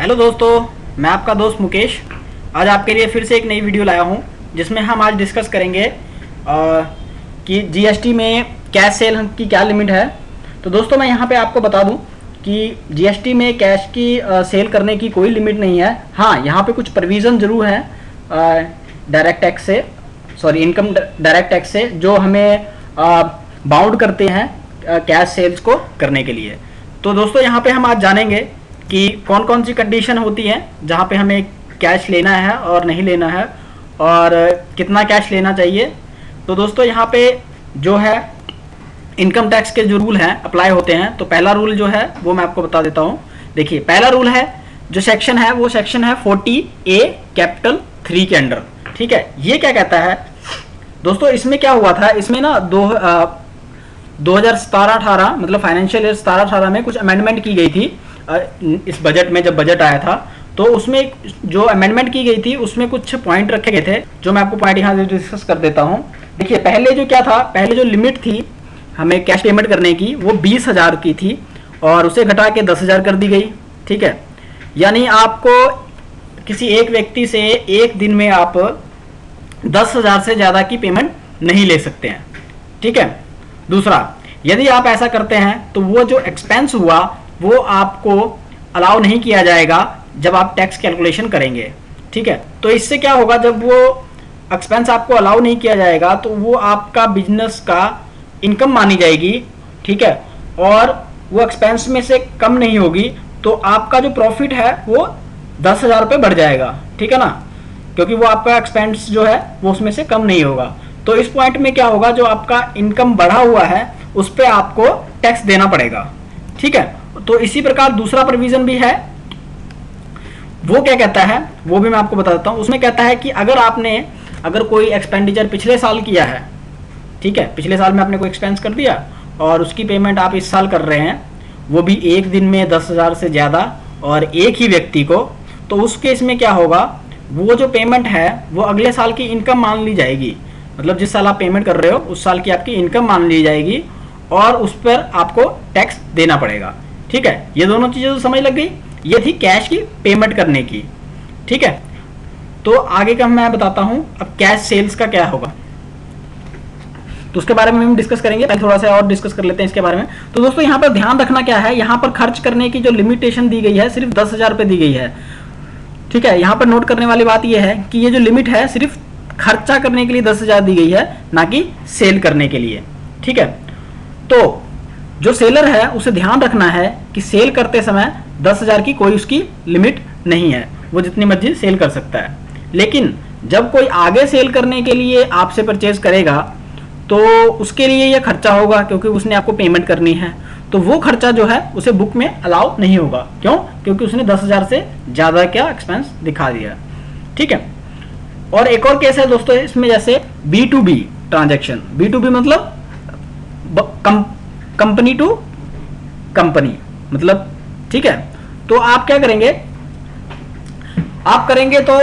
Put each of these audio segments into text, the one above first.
Hello दोस्तों, मैं आपका दोस्त मुकेश आज आपके लिए फिर से एक नई वीडियो लाया हूं जिसमें हम आज डिस्कस करेंगे कि जीएसटी में कैश सेल की क्या लिमिट है। तो दोस्तों मैं यहां पे आपको बता दूं कि जीएसटी में कैश की सेल करने की कोई लिमिट नहीं है। हाँ, यहां पे कुछ प्रोविज़न ज़रूर है डायरेक्ट टैक्स से, इनकम डायरेक्ट टैक्स से, जो हमें बाउंड करते हैं कैश सेल्स को करने के लिए। तो दोस्तों यहाँ पे हम आज जानेंगे कि कौन कौन सी कंडीशन होती हैं जहाँ पे हमें कैश लेना है और नहीं लेना है, और कितना कैश लेना चाहिए। तो दोस्तों यहाँ पे जो है इनकम टैक्स के जो रूल हैं अप्लाई होते हैं। तो पहला रूल जो है वो मैं आपको बता देता हूँ। देखिए, पहला रूल है, जो सेक्शन है वो सेक्शन है 40A कैपिटल 3 के अंडर। ठीक है, ये क्या कहता है दोस्तों, इसमें क्या हुआ था, इसमें ना 2017-18 मतलब फाइनेंशियल ईयर 17-18 में कुछ अमेंडमेंट की गई थी इस बजट में। जब बजट आया था तो उसमें जो अमेंडमेंट की गई थी उसमें कुछ पॉइंट रखे गए थे, जो मैं आपको पॉइंट यहाँ से डिस्कस कर देता हूँ। देखिए, पहले जो क्या था, पहले जो लिमिट थी हमें कैश पेमेंट करने की वो 20,000 की थी और उसे घटा के 10,000 कर दी गई। ठीक है, यानी आपको किसी एक व्यक्ति से एक दिन में आप 10,000 से ज़्यादा की पेमेंट नहीं ले सकते हैं। ठीक है, दूसरा, यदि आप ऐसा करते हैं तो वो जो एक्सपेंस हुआ वो आपको अलाउ नहीं किया जाएगा जब आप टैक्स कैलकुलेशन करेंगे। ठीक है, तो इससे क्या होगा, जब वो एक्सपेंस आपको अलाउ नहीं किया जाएगा तो वो आपका बिजनेस का इनकम मानी जाएगी। ठीक है, और वो एक्सपेंस में से कम नहीं होगी, तो आपका जो प्रॉफिट है वो 10,000 रुपये बढ़ जाएगा। ठीक है ना, क्योंकि वो आपका एक्सपेंस जो है वो उसमें से कम नहीं होगा। तो इस पॉइंट में क्या होगा, जो आपका इनकम बढ़ा हुआ है उस पर आपको टैक्स देना पड़ेगा। ठीक है, तो इसी प्रकार दूसरा प्रोविजन भी है, वो क्या कहता है वो भी मैं आपको बता देता हूं। उसमें कहता है कि अगर कोई एक्सपेंडिचर पिछले साल किया है, ठीक है, पिछले साल में आपने कोई एक्सपेंस कर दिया और उसकी पेमेंट आप इस साल कर रहे हैं, वो भी एक दिन में 10,000 से ज़्यादा और एक ही व्यक्ति को, तो उस केस में क्या होगा, वो जो पेमेंट है वो अगले साल की इनकम मान ली जाएगी। मतलब जिस साल आप पेमेंट कर रहे हो उस साल की आपकी इनकम मान ली जाएगी और उस पर आपको टैक्स देना पड़ेगा। ठीक है, ये दोनों चीज़ें तो समझ लग गई। ये थी कैश की पेमेंट करने की। ठीक है, तो आगे का मैं बताता हूं अब कैश सेल्स का क्या होगा, तो उसके बारे में हम डिस्कस करेंगे। पहले थोड़ा सा और डिस्कस कर लेते हैं इसके बारे में। तो दोस्तों यहाँ पर ध्यान रखना क्या है, यहाँ पर खर्च करने की जो लिमिटेशन दी गई है सिर्फ 10,000 रुपये दी गई है। ठीक है, यहाँ पर नोट करने वाली बात यह है कि ये जो लिमिट है सिर्फ खर्चा करने के लिए 10,000 दी गई है, ना कि सेल करने के लिए। ठीक है, तो जो सेलर है उसे ध्यान रखना है कि सेल करते समय 10,000 की कोई उसकी लिमिट नहीं है, वो जितनी मर्जी सेल कर सकता है। लेकिन जब कोई आगे सेल करने के लिए आपसे परचेज करेगा तो उसके लिए यह खर्चा होगा, क्योंकि उसने आपको पेमेंट करनी है, तो वो खर्चा जो है उसे बुक में अलाउ नहीं होगा। क्यों? क्योंकि उसने 10,000 से ज़्यादा क्या एक्सपेंस दिखा दिया। ठीक है, और एक और केस है दोस्तों इसमें, जैसे B2B ट्रांजैक्शन। B2B मतलब कंपनी टू कंपनी मतलब। ठीक है, तो आप क्या करेंगे, आप करेंगे तो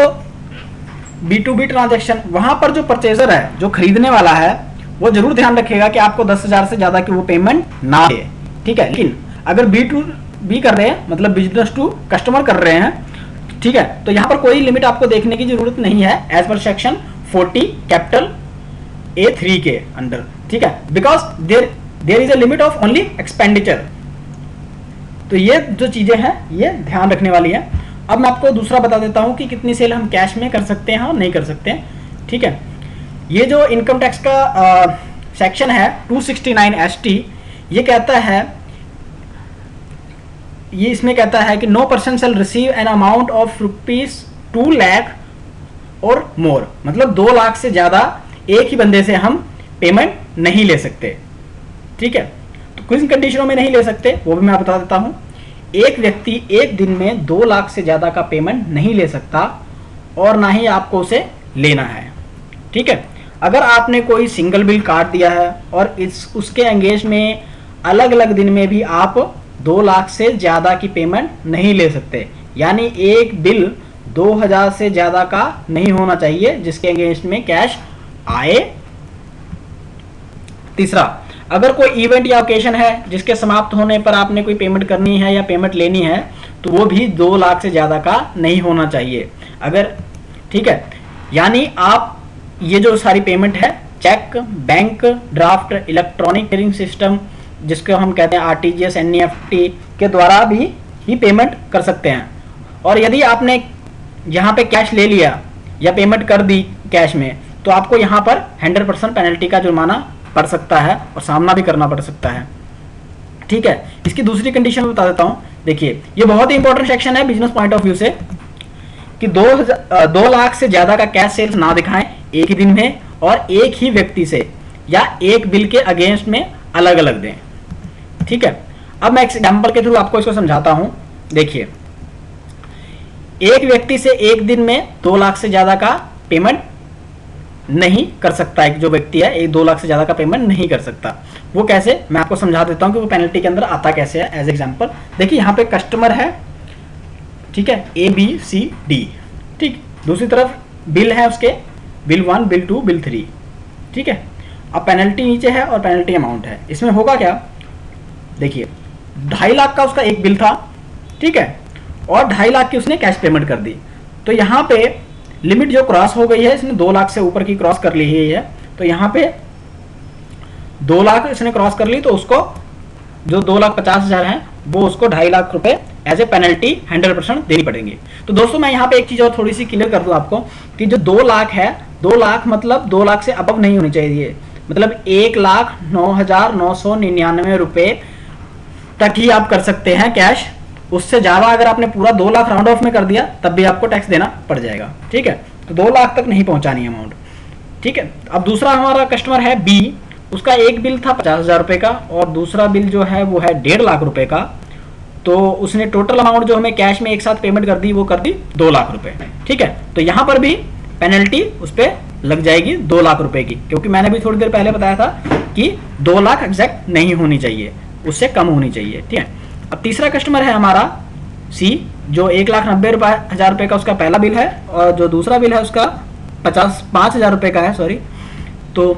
B2B ट्रांजैक्शन, वहां पर जो परचेजर है, जो खरीदने वाला है, वो जरूर ध्यान रखेगा कि आपको 10,000 से ज्यादा की वो पेमेंट ना दे। ठीक है, लेकिन अगर B2B कर रहे हैं मतलब बिजनेस टू कस्टमर कर रहे हैं, ठीक है, तो यहां पर कोई लिमिट आपको देखने की जरूरत नहीं है as per section 40 capital A3 के अंडर। ठीक है, because there is a limit of only expenditure. तो ये जो चीजें हैं ये ध्यान रखने वाली है। अब मैं आपको दूसरा बता देता हूं कि कितनी सेल हम कैश में कर सकते हैं और नहीं कर सकते हैं। ठीक है, ये जो इनकम टैक्स का सेक्शन है 269ST, ये कहता है, ये इसमें कहता है कि no person shall receive an amount of ₹2 lakh और मोर, मतलब 2 लाख से ज्यादा एक ही बंदे से हम पेमेंट नहीं ले सकते। ठीक है, तो किन कंडीशनों में नहीं ले सकते वो भी मैं बता देता हूं। एक व्यक्ति एक दिन में 2 लाख से ज्यादा का पेमेंट नहीं ले सकता और ना ही आपको उसे लेना है। ठीक है, अगर आपने कोई सिंगल बिल काट दिया है और उसके एंगेज में अलग अलग दिन में भी आप 2 लाख से ज्यादा की पेमेंट नहीं ले सकते, यानी एक बिल 2,000 से ज्यादा का नहीं होना चाहिए जिसके एंगेज में कैश आए। तीसरा, अगर कोई इवेंट या ओकेशन है जिसके समाप्त होने पर आपने कोई पेमेंट करनी है या पेमेंट लेनी है, तो वो भी 2 लाख से ज़्यादा का नहीं होना चाहिए। अगर ठीक है, यानी आप ये जो सारी पेमेंट है cheque, bank draft, electronic clearing system जिसको हम कहते हैं आरटीजीएस, एनईएफटी के द्वारा भी ही पेमेंट कर सकते हैं। और यदि आपने यहाँ पे कैश ले लिया या पेमेंट कर दी कैश में, तो आपको यहाँ पर 100% पेनल्टी का जुर्माना पड़ सकता है और सामना भी करना पड़ सकता है। ठीक है, इसकी दूसरी कंडीशन मैं बता देता हूँ। देखिए, ये बहुत ही इंपॉर्टेंट सेक्शन है बिजनेस पॉइंट ऑफ व्यू से, कि 2 लाख से ज्यादा का कैश सेल्स ना दिखाएं एक ही दिन में और एक ही व्यक्ति से या एक बिल के अगेंस्ट में अलग अलग दें। ठीक है, अब मैं एग्जाम्पल के थ्रू आपको इसको समझाता हूं। देखिए, एक व्यक्ति से एक दिन में 2 लाख से ज्यादा का पेमेंट नहीं कर सकता है। जो व्यक्ति है 2 लाख से ज्यादा का पेमेंट नहीं कर सकता। वो कैसे, मैं आपको समझा देता हूं कि वो पेनल्टी के अंदर आता कैसे है। एज एग्जाम्पल देखिए, यहाँ पे कस्टमर है, ठीक है, ABCD, ठीक, दूसरी तरफ बिल है उसके, बिल 1, बिल 2, बिल 3, ठीक है। अब पेनल्टी नीचे है और पेनल्टी अमाउंट है। इसमें होगा क्या, देखिए 2.5 लाख का उसका एक बिल था, ठीक है, और 2.5 लाख की उसने कैश पेमेंट कर दी। तो यहाँ पे लिमिट जो क्रॉस हो गई है, इसने 2 लाख से ऊपर की क्रॉस कर ली है। तो यहाँ पे 2 लाख इसने क्रॉस कर ली, तो उसको जो 2,50,000 है वो उसको 2.5 लाख रुपए एज ए पेनल्टी 100% देनी पड़ेंगे। तो दोस्तों मैं यहाँ पे एक चीज और थोड़ी सी क्लियर कर दूं आपको कि जो 2 लाख है, 2 लाख मतलब 2 लाख से अबव नहीं होनी चाहिए, मतलब 1,09,999 रुपए तक ही आप कर सकते हैं कैश। उससे ज्यादा अगर आपने पूरा 2 लाख राउंड ऑफ में कर दिया तब भी आपको टैक्स देना पड़ जाएगा। ठीक है, तो 2 लाख तक नहीं पहुंचानी अमाउंट। ठीक है, अब दूसरा हमारा कस्टमर है B, उसका एक बिल था 50,000 रुपए का और दूसरा बिल जो है वो है 1.5 लाख रुपए का। तो उसने टोटल अमाउंट जो हमें कैश में एक साथ पेमेंट कर दी, वो कर दी 2 लाख रुपए। ठीक है, तो यहां पर भी पेनल्टी उस पर लग जाएगी 2 लाख रुपए की, क्योंकि मैंने भी थोड़ी देर पहले बताया था कि 2 लाख एग्जैक्ट नहीं होनी चाहिए, उससे कम होनी चाहिए। ठीक है, अब तीसरा कस्टमर है हमारा C, जो 1,90,000 रुपए का उसका पहला बिल है और जो दूसरा बिल है उसका 5,000 रुपए का है, सॉरी। तो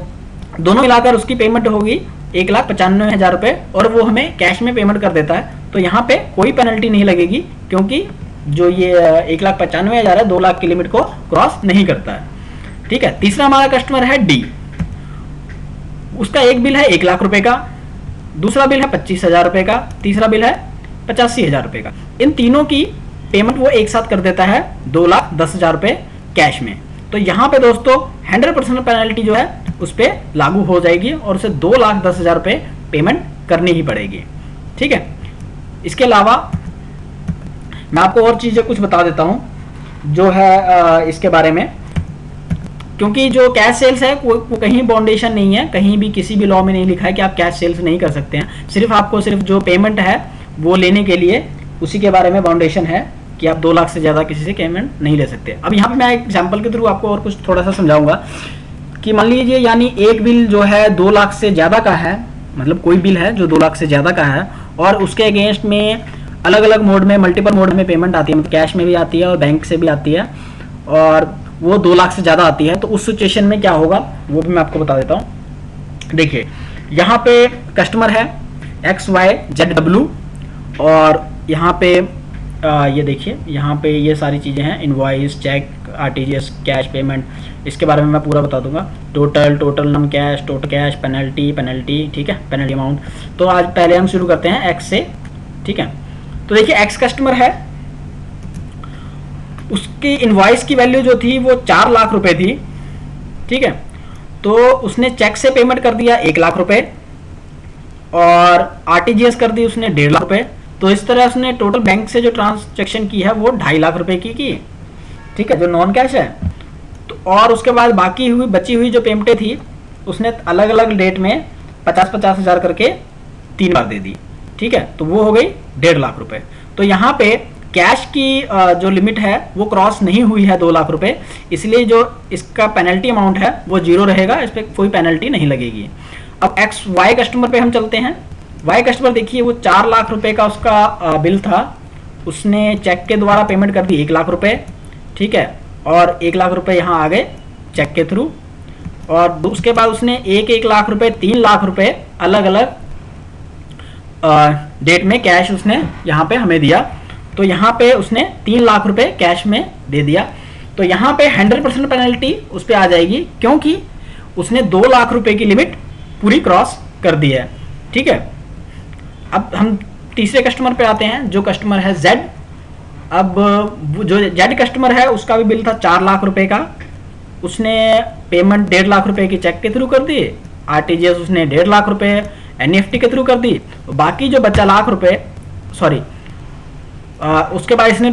दोनों मिलाकर उसकी पेमेंट होगी 1,95,000 रुपए और वो हमें कैश में पेमेंट कर देता है। तो यहाँ पे कोई पेनल्टी नहीं लगेगी, क्योंकि जो ये 1,95,000 है 2 लाख की लिमिट को क्रॉस नहीं करता है। ठीक है, तीसरा हमारा कस्टमर है D, उसका एक बिल है 1 लाख रुपए का, दूसरा बिल है 25,000 रुपए का, तीसरा बिल है 85,000 रुपए का। इन तीनों की पेमेंट वो एक साथ कर देता है 2,10,000 रुपए कैश में। तो यहाँ पे दोस्तों 100% पेनल्टी जो है उस पर लागू हो जाएगी और उसे 2,10,000 रुपए पेमेंट करनी ही पड़ेगी। ठीक है, इसके अलावा मैं आपको और चीजें कुछ बता देता हूं जो है इसके बारे में, क्योंकि जो कैश सेल्स है वो कहीं बाउंडेशन नहीं है, कहीं भी किसी भी लॉ में नहीं लिखा है कि आप कैश सेल्स नहीं कर सकते हैं। सिर्फ आपको सिर्फ जो पेमेंट है वो लेने के लिए उसी के बारे में बाउंडेशन है कि आप 2 लाख से ज़्यादा किसी से पेमेंट नहीं ले सकते। अब यहाँ पे मैं एक एग्जाम्पल के थ्रू आपको और कुछ थोड़ा सा समझाऊंगा कि मान लीजिए यानी एक बिल जो है 2 लाख से ज़्यादा का है, मतलब कोई बिल है जो 2 लाख से ज़्यादा का है और उसके अगेंस्ट में अलग अलग मोड में, मल्टीपल मोड में पेमेंट आती है, मतलब कैश में भी आती है और बैंक से भी आती है, और वो 2 लाख से ज़्यादा आती है। तो उस सिचुएशन में क्या होगा वो भी मैं आपको बता देता हूँ। देखिए, यहाँ पे कस्टमर है XYZW और यहाँ पे ये देखिए, यहाँ पे ये सारी चीज़ें हैं, invoice, cheque, RTGS, cash payment, इसके बारे में मैं पूरा बता दूंगा। टोटल नम कैश, टोटल कैश, पेनल्टी, ठीक है, पेनल्टी अमाउंट। तो आज पहले हम शुरू करते हैं X से। ठीक है, तो देखिए X कस्टमर है, उसकी इनवॉइस की वैल्यू जो थी वो 4 लाख रुपए थी। ठीक है, तो उसने चेक से पेमेंट कर दिया 1 लाख रुपए और आरटीजीएस कर दी उसने 1.5 लाख रुपए। तो इस तरह उसने टोटल बैंक से जो ट्रांजैक्शन की है वो 2.5 लाख रुपए की। ठीक है, जो नॉन कैश है। तो और उसके बाद बची हुई जो पेमेंटें थी उसने अलग अलग डेट में 50-50 हज़ार करके 3 बार दे दी। ठीक है, तो वो हो गई 1.5 लाख रुपए। तो यहाँ पे कैश की जो लिमिट है वो क्रॉस नहीं हुई है 2 लाख रुपए, इसलिए जो इसका पेनल्टी अमाउंट है वो 0 रहेगा, इस पर कोई पेनल्टी नहीं लगेगी। अब XY कस्टमर पे हम चलते हैं। Y कस्टमर देखिए, वो 4 लाख रुपए का उसका बिल था, उसने चेक के द्वारा पेमेंट कर दी 1 लाख रुपए। ठीक है, और 1 लाख रुपए यहाँ आ गए चेक के थ्रू, और उसके बाद उसने 1 लाख रुपए 3 लाख रुपए अलग अलग डेट में कैश उसने यहाँ पे हमें दिया। तो यहाँ पे उसने 3 लाख रुपए कैश में दे दिया। तो यहाँ पे 100% पेनल्टी उस पर आ जाएगी, क्योंकि उसने 2 लाख रुपए की लिमिट पूरी क्रॉस कर दी है। ठीक है, अब हम तीसरे कस्टमर पे आते हैं, जो कस्टमर है जेड। अब जो जेड कस्टमर है उसका भी बिल था 4 लाख रुपए का, उसने पेमेंट 1.5 लाख रुपए की चेक के थ्रू कर दी, आरटीजीएस उसने 1.5 लाख रुपए एनईएफटी के थ्रू कर दी। बाकी जो बचा लाख रुपए, सॉरी उसके बाद इसने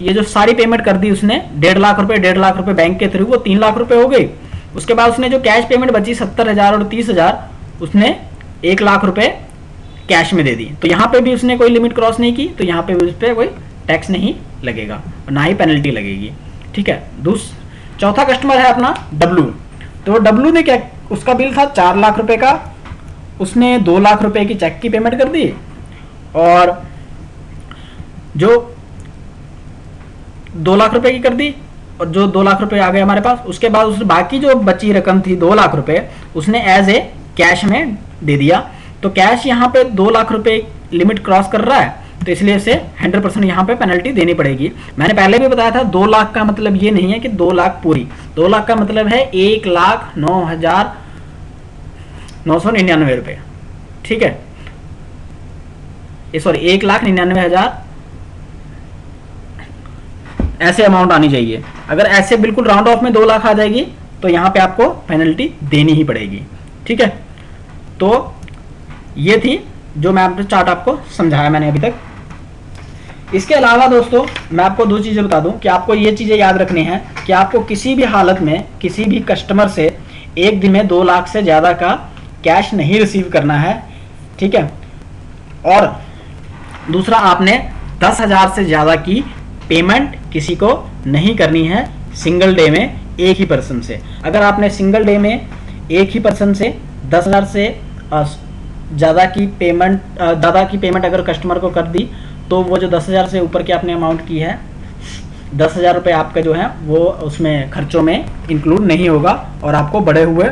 ये जो सारी पेमेंट कर दी उसने 1.5 लाख रुपए, 1.5 लाख रुपए बैंक के थ्रू, वो 3 लाख रुपए हो गई। उसके बाद उसने जो कैश पेमेंट बची 70,000 और 30,000, उसने 1 लाख रुपए कैश में दे दी। तो यहाँ पे भी उसने कोई लिमिट क्रॉस नहीं की, तो यहाँ पे भी उस पर कोई टैक्स नहीं लगेगा और ना ही पेनल्टी लगेगी। ठीक है, चौथा कस्टमर है अपना डब्लू। तो डब्लू ने क्या, उसका बिल था 4 लाख रुपए का, उसने 2 लाख रुपए की चेक की पेमेंट कर दी, और जो 2 लाख रुपए की कर दी, और जो 2 लाख रुपए आ गए हमारे पास। उसके बाद उसने बाकी जो बची रकम थी 2 लाख रुपए, उसने एज ए कैश में दे दिया। तो कैश यहाँ पे 2 लाख रुपए लिमिट क्रॉस कर रहा है, तो इसलिए इसे 100% यहाँ पे पेनल्टी देनी पड़ेगी। मैंने पहले भी बताया था 2 लाख का मतलब ये नहीं है कि 2 लाख पूरी, 2 लाख का मतलब है 1,09,999 रुपये। ठीक है, सॉरी 1,99,000 ऐसे अमाउंट आनी चाहिए। अगर ऐसे बिल्कुल राउंड ऑफ में 2 लाख आ जाएगी तो यहाँ पे आपको पेनल्टी देनी ही पड़ेगी। ठीक है, तो ये थी जो मैं आपको चार्ट आपको समझाया मैंने अभी तक। इसके अलावा दोस्तों मैं आपको 2 चीज़ें बता दूं कि आपको ये चीज़ें याद रखनी है कि आपको किसी भी हालत में किसी भी कस्टमर से एक दिन में 2 लाख से ज़्यादा का कैश नहीं रिसीव करना है। ठीक है, और दूसरा आपने 10,000 से ज़्यादा की पेमेंट किसी को नहीं करनी है सिंगल डे में एक ही पर्सन से। अगर आपने सिंगल डे में एक ही पर्सन से 10,000 से ज़्यादा की पेमेंट अगर कस्टमर को कर दी, तो वो जो 10,000 से ऊपर की आपने अमाउंट की है, 10,000 रुपये आपका जो है वो उसमें खर्चों में इंक्लूड नहीं होगा और आपको बढ़े हुए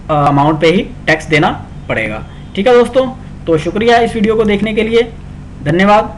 अमाउंट पे ही टैक्स देना पड़ेगा। ठीक है दोस्तों, तो शुक्रिया इस वीडियो को देखने के लिए, धन्यवाद।